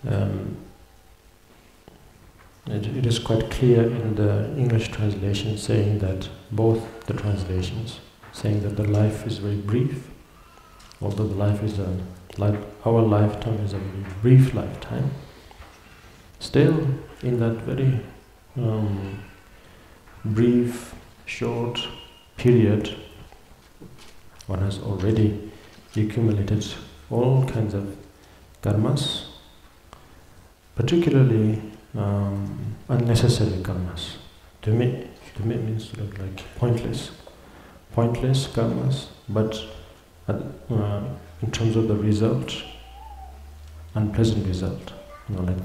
Um, it is quite clear in the English translation saying that both the translations saying that the life is very brief, although the life is our lifetime is a very brief lifetime. Still, in that very brief, short period, one has already accumulated all kinds of karmas, particularly unnecessary karmas. Dhumi means sort of like pointless karmas, but in terms of the result, unpleasant result, like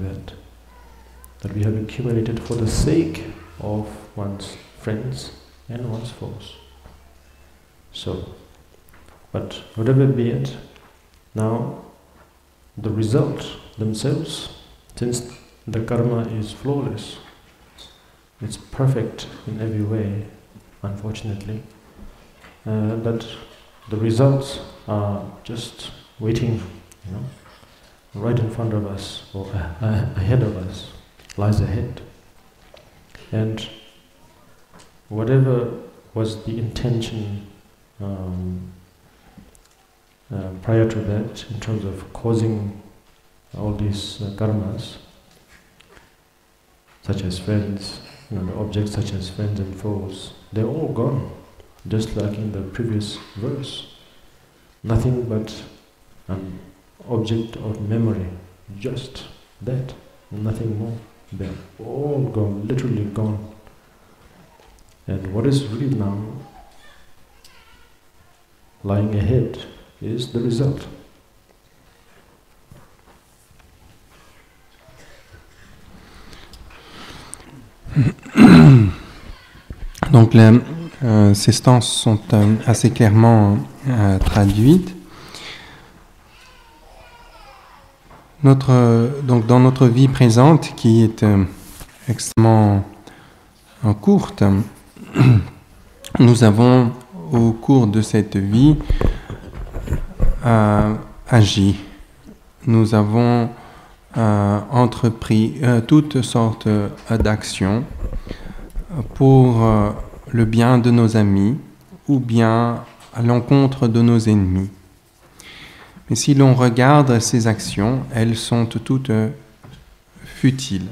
that we have accumulated for the sake of one's friends and one's foes. So, but whatever be it, now the result themselves, since the karma is flawless, it's perfect in every way, unfortunately, that the results are just waiting, right in front of us, or ahead of us, lies ahead. And whatever was the intention prior to that, in terms of causing all these karmas, such as friends, the objects such as friends and foes, they're all gone, just like in the previous verse. Nothing but an object of memory, just that, nothing more. They're all gone, literally gone. And what is really now lying ahead is the result. Donc ces stances sont assez clairement traduites. Donc dans notre vie présente, qui est extrêmement courte, nous avons au cours de cette vie agi. Nous avons entrepris toutes sortes d'actions pour le bien de nos amis ou bien à l'encontre de nos ennemis. Mais si l'on regarde ces actions, elles sont toutes futiles.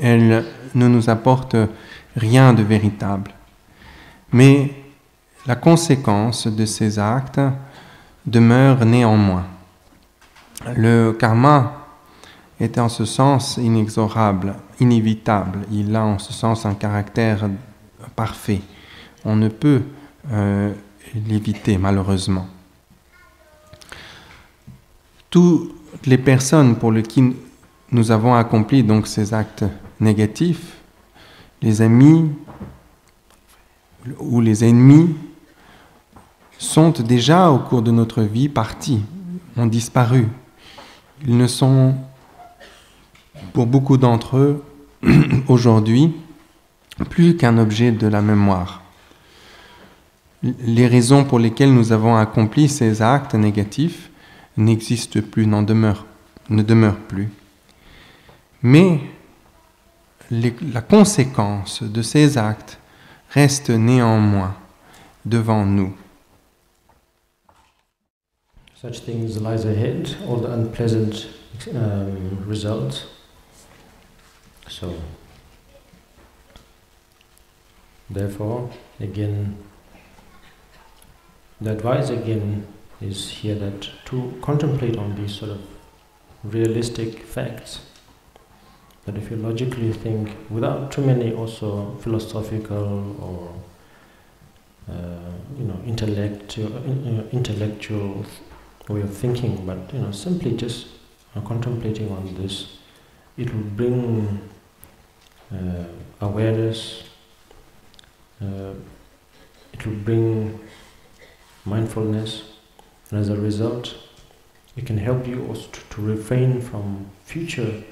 Elles ne nous apportent rien de véritable. Mais la conséquence de ces actes demeure néanmoins. Le karma est en ce sens inexorable, inévitable. Il a en ce sens un caractère parfait. On ne peut l'éviter, malheureusement. Toutes les personnes pour lesquelles nous avons accompli donc ces actes négatifs, les amis ou les ennemis, sont déjà au cours de notre vie partis, ont disparu. Ils ne sont, pour beaucoup d'entre eux, aujourd'hui, plus qu'un objet de la mémoire. Les raisons pour lesquelles nous avons accompli ces actes négatifs n'existent plus, ne demeurent plus. Mais la conséquence de ces actes reste néanmoins devant nous. Such things lies ahead, all the unpleasant results. So, therefore, again, the advice again is here that to contemplate on these sort of realistic facts, that if you logically think without too many also philosophical or intellectual way of thinking, but simply just contemplating on this, it will bring awareness, it will bring mindfulness, and as a result it can help you also to refrain from future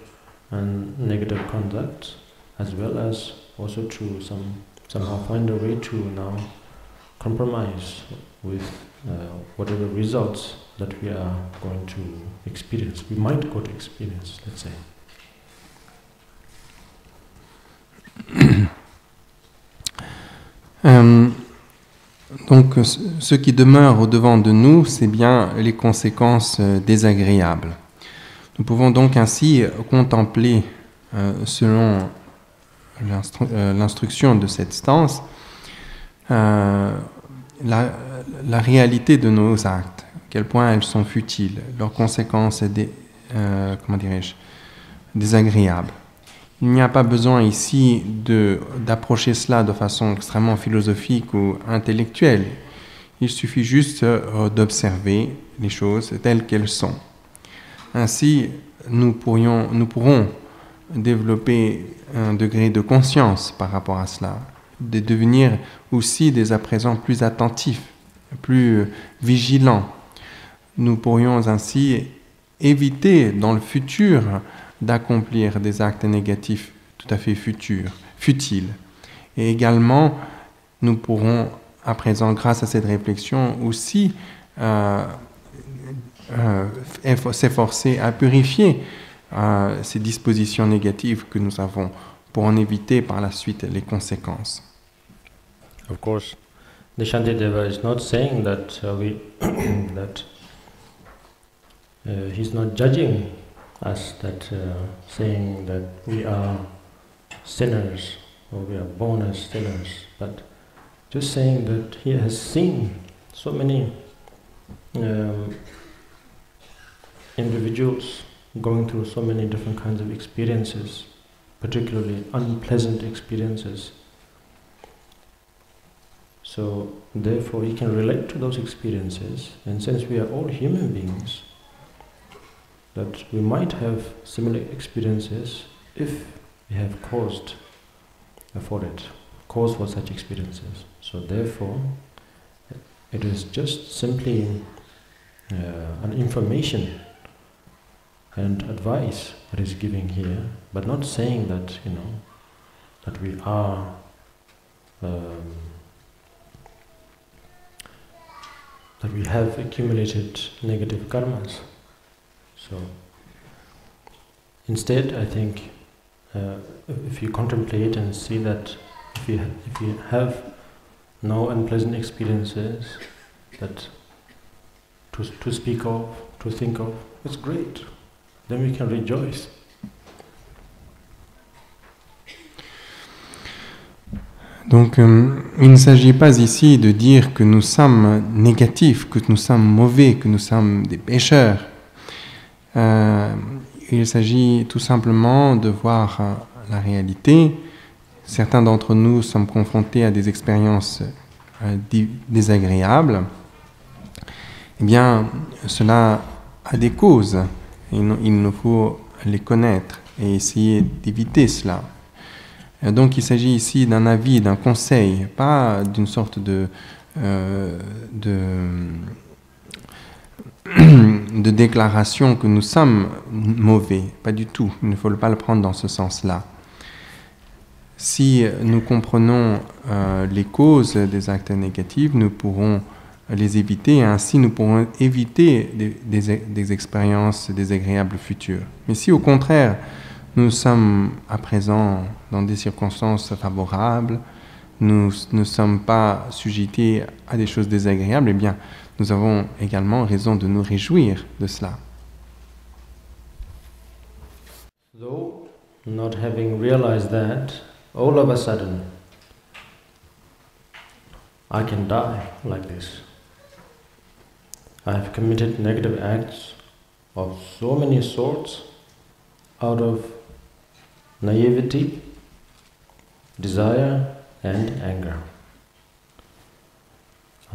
and negative conduct, as well as also to somehow find a way to now compromise with whatever results that we are going to experience. We might go to experience, let's say. Donc, ce qui demeure au-devant de nous, c'est bien les conséquences désagréables. Nous pouvons donc ainsi contempler, selon l'instruction de cette stance, la réalité de nos actes, à quel point elles sont futiles, leurs conséquences désagréables. Il n'y a pas besoin ici d'approcher cela de façon extrêmement philosophique ou intellectuelle. Il suffit juste d'observer les choses telles qu'elles sont. Ainsi, nous pourrons développer un degré de conscience par rapport à cela, de devenir aussi dès à présent plus attentifs, plus vigilants. Nous pourrions ainsi éviter dans le futur d'accomplir des actes négatifs tout à fait futiles. Et également, nous pourrons à présent, grâce à cette réflexion, aussi s'efforcer à purifier ces dispositions négatives que nous avons pour en éviter par la suite les conséquences. Of course, the Shantideva is not saying that he's not judging us, saying that we are sinners or we are born as sinners, but just saying that he has seen so many individuals going through so many different kinds of experiences, particularly unpleasant experiences. So therefore he can relate to those experiences, and since we are all human beings, that we might have similar experiences if we have cause for such experiences. So therefore, it is just simply an information and advice that is giving here, but not saying that that we are that we have accumulated negative karmas. So instead, I think if you contemplate and see that if you have no unpleasant experiences that to speak of, to think of, it's great. Then we can rejoice. Donc, il ne s'agit pas ici de dire que nous sommes négatifs, que nous sommes mauvais, que nous sommes des pécheurs. Il s'agit tout simplement de voir la réalité. Certains d'entre nous sommes confrontés à des expériences désagréables. Eh bien, cela a des causes. Il nous faut les connaître et essayer d'éviter cela. Donc, il s'agit ici d'un avis, d'un conseil, pas d'une sorte de déclaration que nous sommes mauvais, pas du tout. Il ne faut pas le prendre dans ce sens-là. Si nous comprenons les causes des actes négatifs, nous pourrons les éviter et ainsi nous pourrons éviter des expériences désagréables futures. Mais si au contraire, nous sommes à présent dans des circonstances favorables, nous ne sommes pas sujétés à des choses désagréables, eh bien, nous avons également raison de nous réjouir de cela. Though not having realized that, all of a sudden, I can die like this. I have committed negative acts of so many sorts out of naivety, desire, and anger.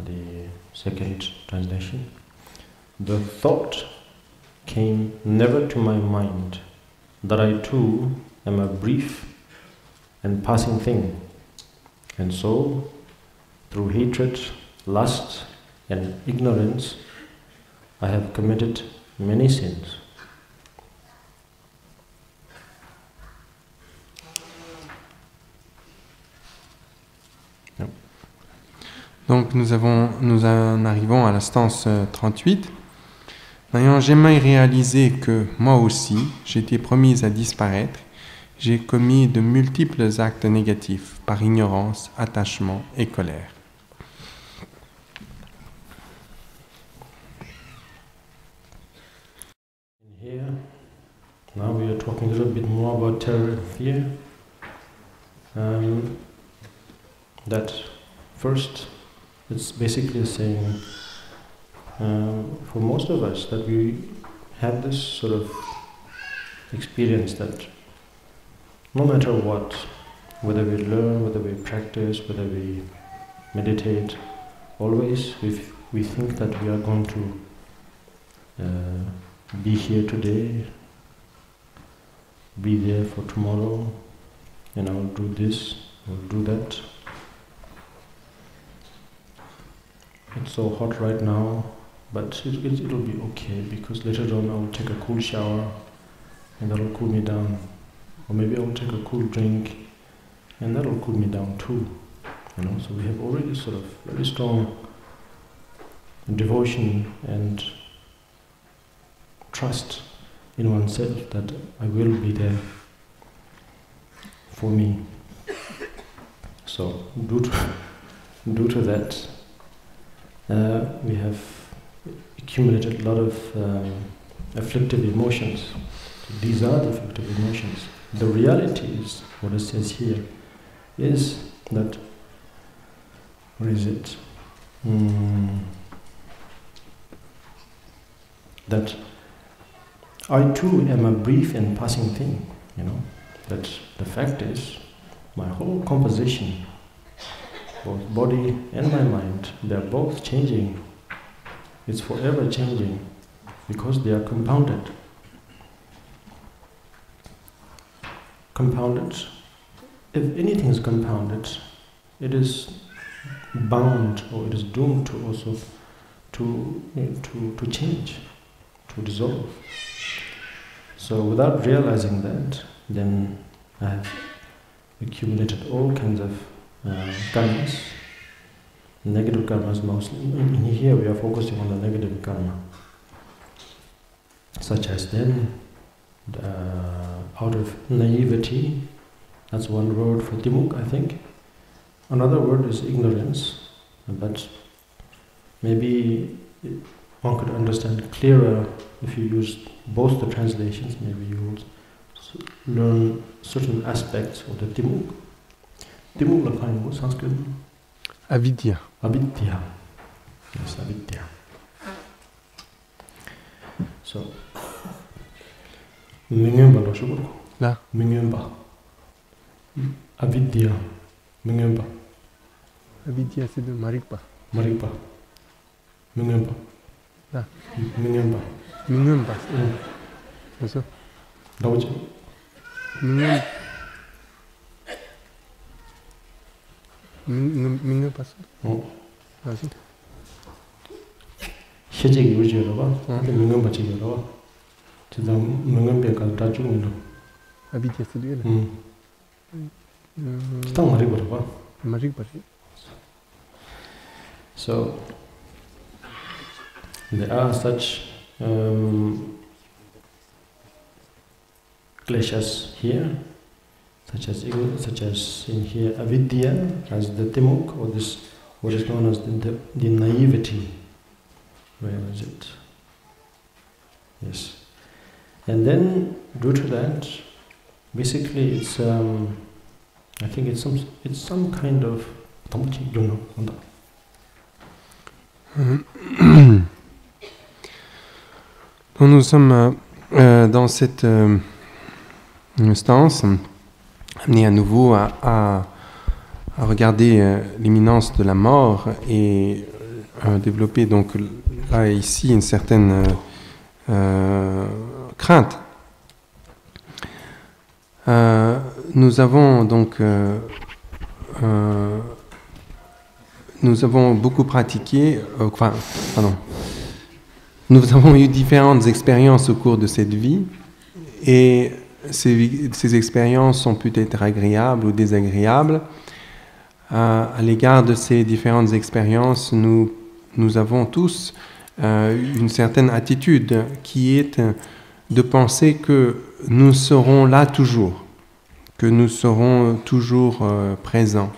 The second translation. The thought came never to my mind that I too am a brief and passing thing, and so, through hatred, lust, and ignorance, I have committed many sins. Donc nous en arrivons à l'instance 38. N'ayant jamais réalisé que moi aussi, j'étais promise à disparaître, j'ai commis de multiples actes négatifs par ignorance, attachement et colère. Here, now we are talking a little bit more about terror and fear. That first, it's basically saying, for most of us, that we have this sort of experience that no matter what, whether we learn, whether we practice, whether we meditate, always we think that we are going to be here today, be there for tomorrow, do this or do that. It's so hot right now, but it'll be okay, because later on I'll take a cool shower and that'll cool me down. Or maybe I'll take a cool drink and that'll cool me down too. So we have already sort of very strong devotion and trust in oneself that I will be there for me. So due to that, we have accumulated a lot of afflictive emotions. These are the afflictive emotions. The reality is, what it says here, is that, where is it? That I too am a brief and passing thing, that the fact is, my whole composition, both body and my mind, they're both changing. It's forever changing, because they are compounded. Compounded. If anything is compounded, it is bound, or it is doomed to also to change, to dissolve. So without realizing that, then I have accumulated all kinds of karmas, negative karmas mostly. In here we are focusing on the negative karma, such as then, out of naivety, that's one word for timuk, I think. Another word is ignorance, but maybe one could understand clearer if you use both the translations. Maybe you will learn certain aspects of the timuk. Timuk lakhain wo Sanskrit? Avidya. Avidya. Yes, avidya. So, Mingyumba lo shukuru. Là. Mingyumba. Avidya. Mingyumba. Avidya, c'est de Marikpa. Marikpa. Mingyumba. Là. Mingyumba. Mingyumba. C'est ça. Daoji. Mingyumba. Mingyumba. Ah, si. Shechegi uji yoraba. Mingyumba chegi yoraba. Chida Mingyumba ka tachu mino. Avidya, c'est de Stang Marikpa yoraba. Marikpa. So, there are such kleshas here, such as in here avidya, as the timuk, or this what is known as the naivety. Where is it? Yes. And then, due to that, basically it's I think it's some kind of Nous sommes dans cette instance amenés à nouveau à regarder l'imminence de la mort et développer donc là ici une certaine crainte. Nous avons donc beaucoup pratiqué, nous avons eu différentes expériences au cours de cette vie et ces expériences sont peut-être agréables ou désagréables. à l'égard de ces différentes expériences, nous avons tous une certaine attitude qui est de penser que nous serons là toujours, que nous serons toujours présents.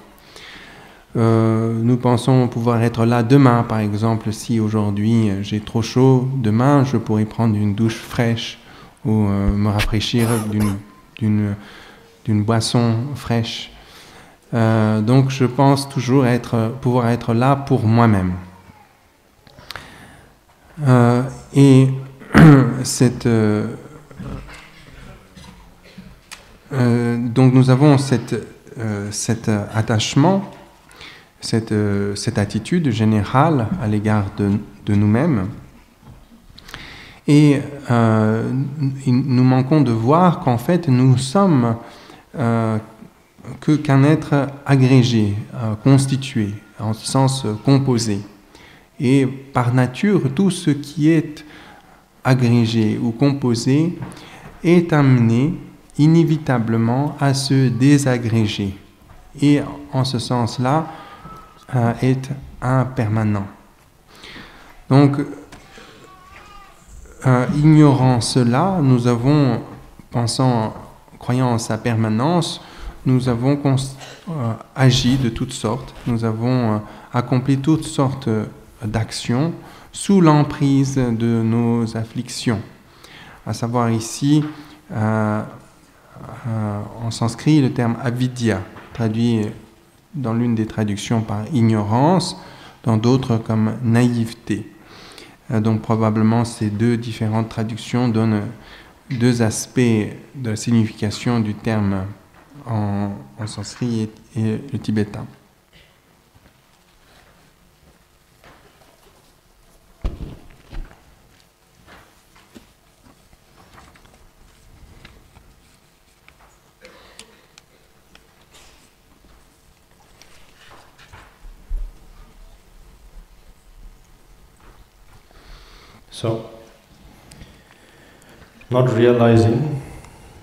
Nous pensons pouvoir être là demain, par exemple, si aujourd'hui j'ai trop chaud, demain je pourrai prendre une douche fraîche ou me rafraîchir d'une boisson fraîche. Donc je pense toujours pouvoir être là pour moi-même. Et donc nous avons cet attachement, cette attitude générale à l'égard de nous-mêmes. Et nous manquons de voir qu'en fait nous sommes qu'un être agrégé, constitué, en ce sens composé. Et par nature, tout ce qui est agrégé ou composé est amené inévitablement à se désagréger. Et en ce sens-là, est impermanent. Donc, ignorant cela, nous avons, croyant en sa permanence, nous avons agi de toutes sortes, nous avons accompli toutes sortes d'actions sous l'emprise de nos afflictions. À savoir ici, en sanskrit, le terme avidya, traduit dans l'une des traductions par ignorance, dans d'autres comme naïveté. Donc probablement ces deux différentes traductions donnent deux aspects de la signification du terme en sanskrit et le tibétain. So, not realizing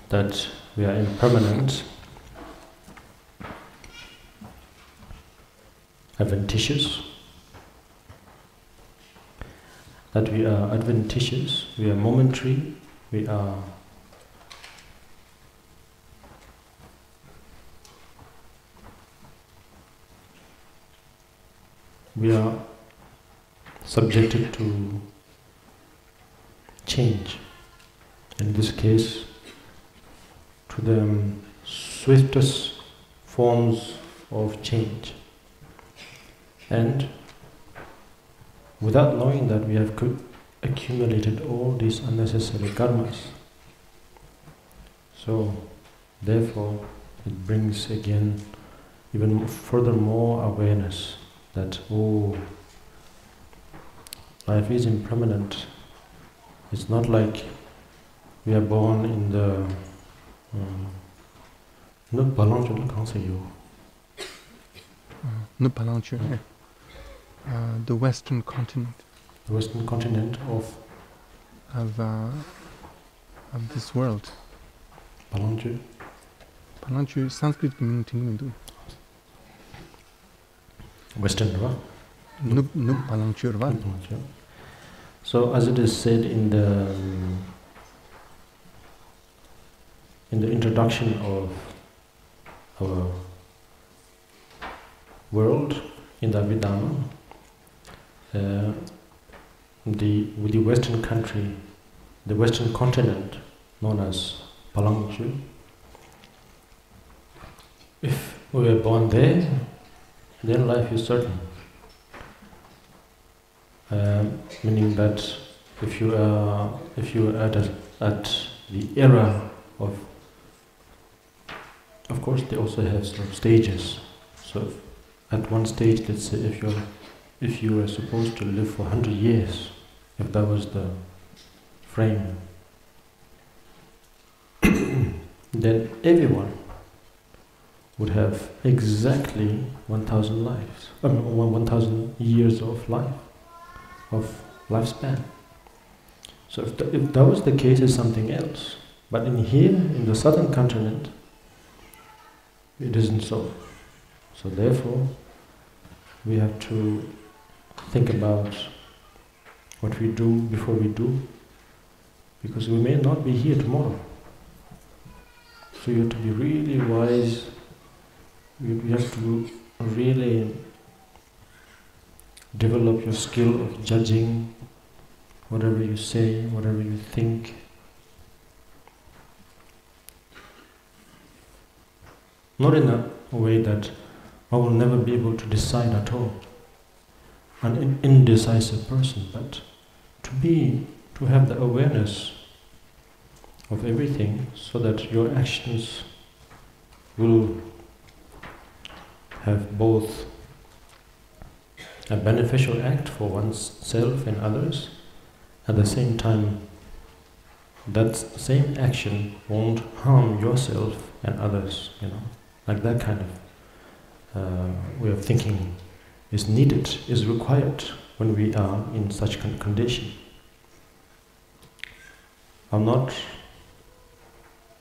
that we are impermanent, adventitious, that we are adventitious, we are momentary, we are subjected to change. In this case, to the swiftest forms of change. And without knowing that, we have accumulated all these unnecessary karmas. So, therefore, it brings again even furthermore awareness that, oh, life is impermanent. It's not like we are born in the the Western continent. The Western continent of this world. Palanchu. Palanchu Sanskrit meaning Western, right? So, as it is said in the introduction of our world in the Abhidhamma, with the Western country, the Western continent known as Palanchu, if we were born there, then life is certain. Meaning that if you are at the era of course they also have sort of stages. So at one stage, let's say if you were supposed to live for 100 years, if that was the frame, then everyone would have exactly 1,000 lives, 1,000 years of life, of lifespan. So if that was the case, it's something else. But in the southern continent, it isn't so. So therefore, we have to think about what we do before we do, because we may not be here tomorrow. So you have to be really wise. You have to really develop your skill of judging whatever you say, whatever you think. Not in a way that I will never be able to decide at all, an indecisive person, but to have the awareness of everything, so that your actions will have both a beneficial act for oneself and others. At the same time, that same action won't harm yourself and others, like that kind of way of thinking is needed, is required when we are in such condition. I'm not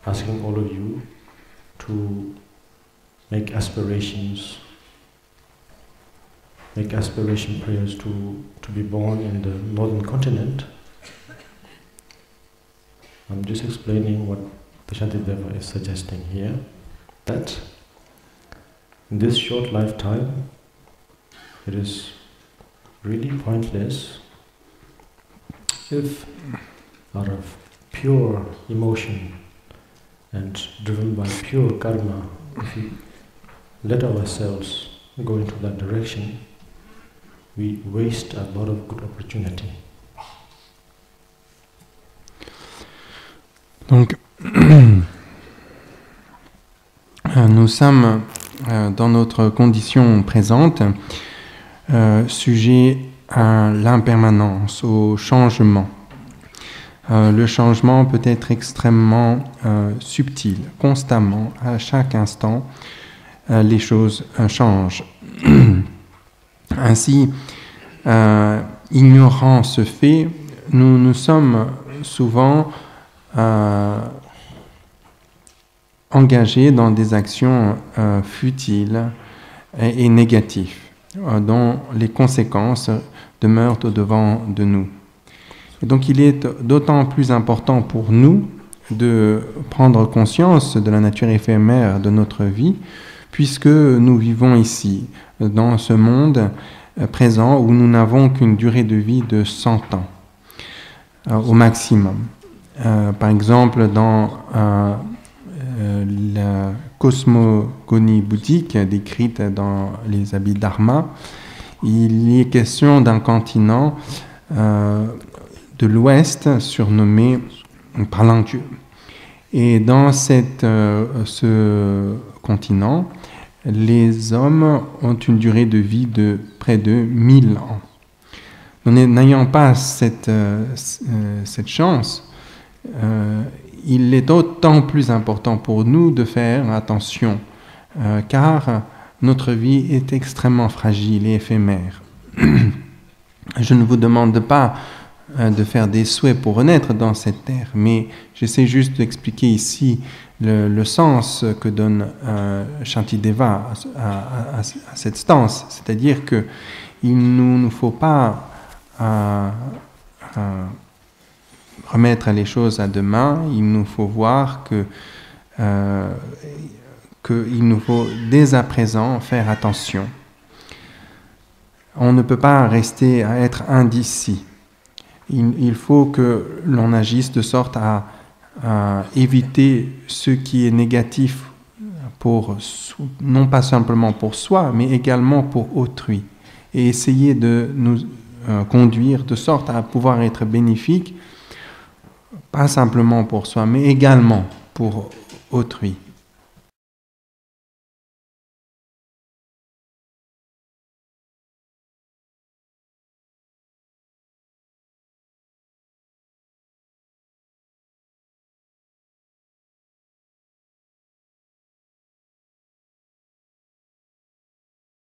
asking all of you to make aspiration prayers to be born in the northern continent. I'm just explaining what the Shantideva is suggesting here, that in this short lifetime it is really pointless if, out of pure emotion and driven by pure karma, if we let ourselves go into that direction, we waste a lot of good opportunity. Donc, nous sommes dans notre condition présente sujets à l'impermanence, au changement. Le changement peut être extrêmement subtil, constamment, à chaque instant, les choses changent. Ainsi, ignorant ce fait, nous sommes souvent engagés dans des actions futiles et négatives, dont les conséquences demeurent au-devant de nous. Et donc il est d'autant plus important pour nous de prendre conscience de la nature éphémère de notre vie, puisque nous vivons ici, dans ce monde présent où nous n'avons qu'une durée de vie de 100 ans, au maximum. Par exemple, dans la cosmogonie bouddhique décrite dans les Abhidharma, il est question d'un continent de l'Ouest surnommé Palanque. Et dans ce continent, les hommes ont une durée de vie de près de 1000 ans. N'ayant pas cette chance, il est d'autant plus important pour nous de faire attention, car notre vie est extrêmement fragile et éphémère. Je ne vous demande pas de faire des souhaits pour renaître dans cette terre, mais j'essaie juste d'expliquer ici le sens que donne Shantideva à cette stance, c'est-à-dire qu'il ne nous faut pas remettre les choses à demain, il nous faut voir qu'il nous faut dès à présent faire attention. On ne peut pas rester à être indécis. Il faut que l'on agisse de sorte à éviter ce qui est négatif non pas simplement pour soi, mais également pour autrui, et essayer de nous conduire de sorte à pouvoir être bénéfique, pas simplement pour soi, mais également pour autrui.